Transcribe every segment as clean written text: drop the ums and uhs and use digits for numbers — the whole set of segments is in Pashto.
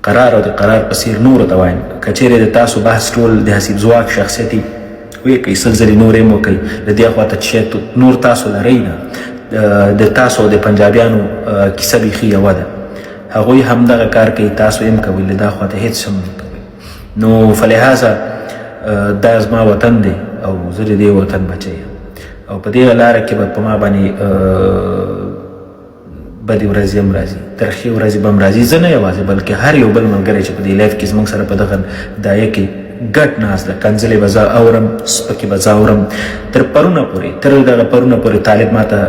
قرار او د قرار په څیر نورو ته وایم که چیرې د تاسو بحث ټول د حسیب ځواک شخصیتي ویې کوئ سل ځلې نور یې مو کوئ د دې خواته چې نور تاسو لرئ نه د تاسو د پنجابیانو کیسه بیخي یوه ده هغوی همدغه کار کوي تاسو هم کوئ له دا خواته هېڅ هم نه کوئ نو فلهذا دا زما وطن دی او زه د دې وطن بچی یم او په دې لاره کې به په ما باندې بدې ورځې هم راځي ترخې ورځې به هم راځي زه نه یوازې بلکې هر یو بل ملګری چې په دې لایف کې زموږ سره په دغه دایه کې ګډ ناست ده کنځلې به زه اورم سپکې به زه اورم تر پرونه پورې تر دغه پرونه پورې طالب ما ته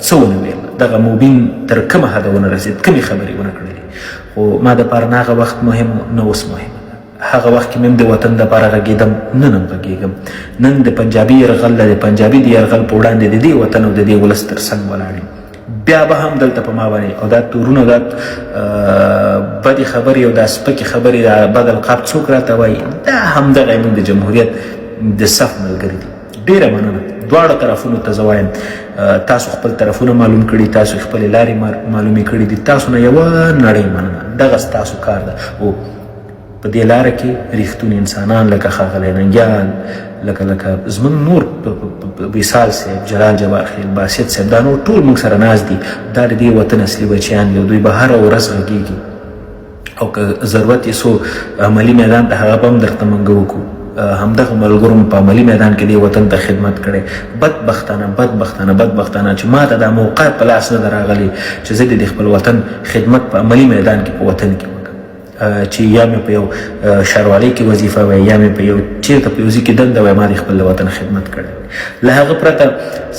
څه ونه ویل دغه موبین تر کومه حده ونه رسېد کومې خبرې ونه کړلې خو ما دپاره نه هغه وخت مهم نه اوس مهم هغه وخت کې مې د وطن دپاره غږېدم نن هم غږېږم نن د پنجابي یرغل د پنجابي د یرغل په وړاندې د دې وطن او د دې ولس تر څنګ ولاړ یم بیا به هم دلته په ما باندې او دا تورونه دا بدې خبرې او دا سپکې خبرې دا بد القاب څوک راته وایي دا همدغه زموږ د جمهوریت د صف ملګري دي ډېره مننه دواړو طرفونو ته زه وایم تاسو خپل طرفونه معلوم کړي تاسو خپلې لارې معلومې کړي دي تاسو نه یوه نړۍ مننه دغه ستاسو کار ده او په دې لاره کې ریښتوني انسانان لکه ښاغلی ننګیال لکه زموږ نور وصال صاحب جلال جبار خیل باسط صاحب دا نور ټول موږ سره ناست دي دا د دې وطن اصلي بچیان دي دوی به هره ورځ غږېږي او که ضرورت یې څو عملي میدان ته هغه به هم درته موږ وکړو همدغه ملګرو په عملي میدان کې دې وطن ته خدمت کړی بدبختانه چې ما ته دا موقع په لاس نه ده راغلی چې زه د خپل وطن خدمت په عملي میدان کې په وطن کې چې یا مې په یو ښاروالۍ کې وظیفه وای یا مې په یو چېرته په یو ځای کې دنده وای ما د خپل وطن خدمت کړی له هغه پرته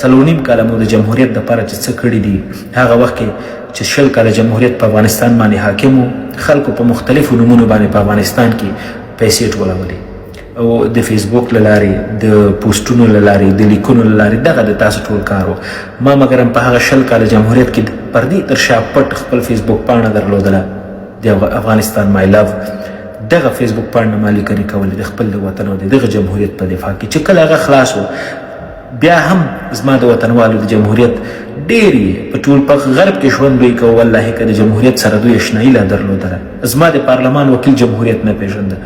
3.5 کاله مو د جمهوریت دپاره چې څه کړي دي هغه وخت کې چې 20 کاله جمهوریت په افغانستان باندې حاکم و خلکو په مختلفو نومونو باندې په افغانستان کې پیسې ټولولې او د فیسبوک له لارې د پوسټونو له لارې د لیکونو له لارې دغه د تاسو ټول کار و ما مګر هم په هغه 20 کاله جمهوریت کې پردې تر شا پټ خپل فیسبوک پاڼه درلودله د افغانستان مای لو دغه فیسبوک پاڼه ما لیکنې کولې د خپل وطن او دغه جمهوریت په دفاع کې چې کله هغه خلاص و بیا هم زما د وطنوالو د جمهوریت ډېرې په ټول په غرب کې ژوند دوی کوه والله که د جمهوریت سره دوی اشنایي لا درلودله زما د پارلمان وکیل جمهوریت نه پېژنده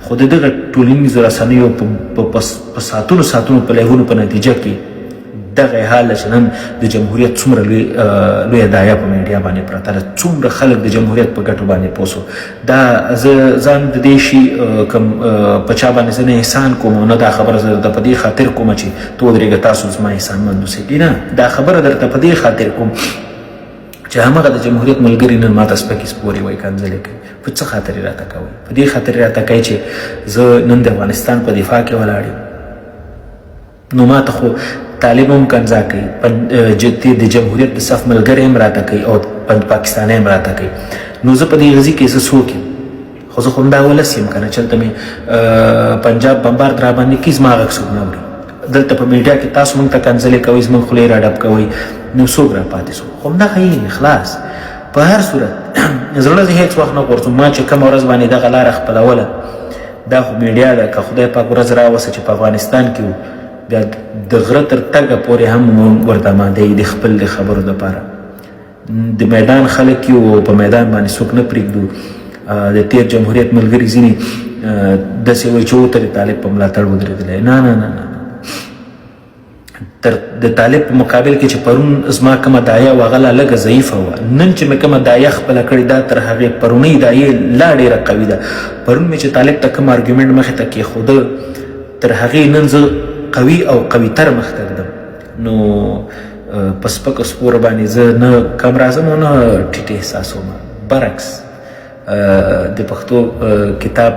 خو د دغه ټولنیزو رسنیو په ساعتونو په لیغونو په نتیجه کې دغه حال چې نن د جمهوریت څومره لویه دایه په میډیا باندې پرته ده څومره خلک د جمهوریت په ګټو باندې پوه سو دا زه ځان د دې شي کوم په چا باندې زه نه احسان کوم او نه دا خبره زه درته په دې خاطر کوم چې ته ودرېږه تاسو زما احسانمند اوسئ نه دا خبره درته په دې خاطر کوم چې همغه د جمهوریت ملګري نن ماته سپکې سپورې وایي کنځلې کوي په څه خاطر یې راته کوئ په دې خاطر یې راته کوي چې زه نن د افغانستان په دفاع کې ولاړ یم نو ماته خو طالب هم کنځا کوي د جمهوریت د صف ملګری هم راته کوي او پاکستانی هم راته کوي نو زه په دې غزي کې زه څوک یم خو زه خو همدا ولس یم که نه چلته مې پنجاب بمبارد را باندې کي زما غږ څوک نه اوري دلته په میډیا کې تاسو موږ ته کنځلې کوئ زموږ خولې را ډب کوئ نو څوک را پاتې سو خو همدغه یې خلاص په هر صورت زړه زه هېڅ وخت نه غورځم ما چې کومه ورځ باندې دغه لاره خپلوله دا خو میډیا ده که خدای پاک ورځ راوسه چې په افغانستان کې بیا د غره تر تګه پورې هم ورته آماده د خپل د خبرو دپاره د میدان خلک یو په میدان باندې څوک نه پرېږدو د تیر جمهوریت ملګري ځینې داسې وایي چې وترې طالب په ملاتړ ودرېدلی نه د طالب په مقابل کې چې پرون زما کومه دایه وه هغه لا لږه ضعیفه وه نن چې مې کومه دایه خپله کړې دا تر هغې پرونۍ دایې لا ډېره قوي ده پرون مې چې طالب ته کوم ارګومنټ مخې ته کېښوده تر هغې نن زه قوي او قویتر مخ ته ږدم نو په سپکو سپورو باندې زه نه کم راځم او نه ټیټ احساسوم برعکس د پښتو کتاب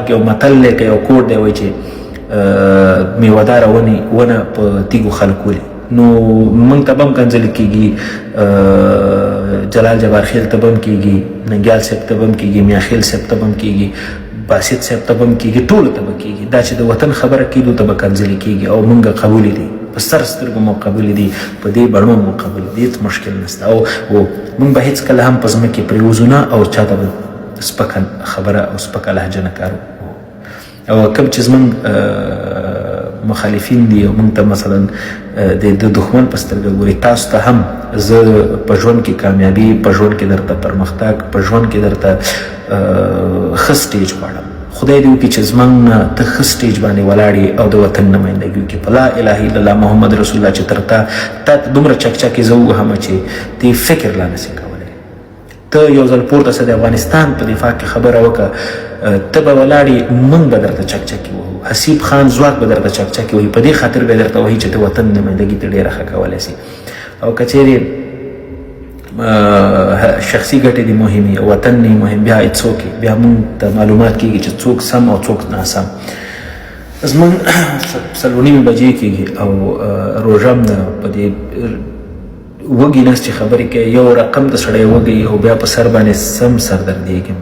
کې یو متل دی که یو کوډ دی وایي چې میوهداره ونه په تیږو خلک ولي نو موږ ته به هم کنځلې کېږي جلال جبار خیل ته به هم کېږي ننګیال صاحب ته به هم کېږي میاخیل صاحب ته به هم کېږي باسط صاحب ته به هم کېږي ټولو ته به کېږي دا چې د وطن خبره کېدو ته به کنځلې کېږي او موږ قبولې دي په سر سترګو مو قبولې دي په دې بڼو مو قبولې دي هېڅ مشکل نشته او موږ به هېڅکله هم په ځمکې پرېوځو نه او چاته به سپکه خبره او سپکه لهجه نه کارو او کوم چې زموږ مخالفین دي او موږ ته مثلا د دښمن په سترګه ګوري تاسو ته هم زه په ژوند کې کامیابي په ژوند کې درته پرمختګ په ژوند کې درته ښه سټیج غواړم خدای دې وکړي چې زموږ نه ته ښه سټیج باندې ولاړې او د وطن نمایندګي وکړي په لا اله الا الله محمد رسول الله چې تر تا دومره چکچکې زه ووهمه چې تی فکر لا نسې کولی ته یو ځل پورته سه د افغانستان په دفاع کې خبره وکړه ته به ولاړې موږ به درته چکچکې وهو حسیب خان ځواک به درته چکچکې وهي په دې خاطر به درته وهي چې ته وطن نمایندګي ته ډېره ښه کولی سي او که چیرې شخصي ګټې دي مهمې وطن نه مهم بیا څوک بیا موږ ته معلومات کېږي چې څوک سم او څوک ناسم زموږ 9:30 بجې کېږي او روژه هم ده په دې وږي نس چې خبرې کوي یو رقم د سړی وږي او بیا په سر باندې سم سر دردېږم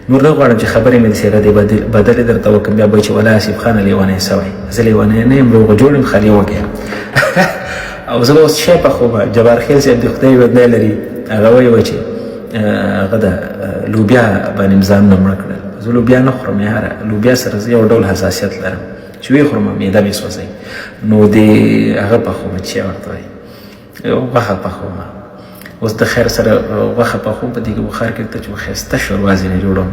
نور نه غواړم چې خبرې مې د سیرت بدلې درته وکړم بیا به چې ولا آصف خانه لیونی سوی زه لیونی نه یم روغ جوړ یم خالي وږی یم او زه به اوس شی پخوم جبار خیل صاحب د خدای بدنی لري هغه وایي چې هغه د لوبیا باندې مې ځانونه مړه کړل زه لوبیا نه خورم یاره لوبیا سره زه یو ډول حساسیت لرم چې ویې خورم معده مې سوځوي نو د هغه پخوم چې ورته وایي غوښه پخوم اوس د خیر سره غوښه پخوم په دې کې بخار کې ته چې ښایسته شوروا ځینې جوړوم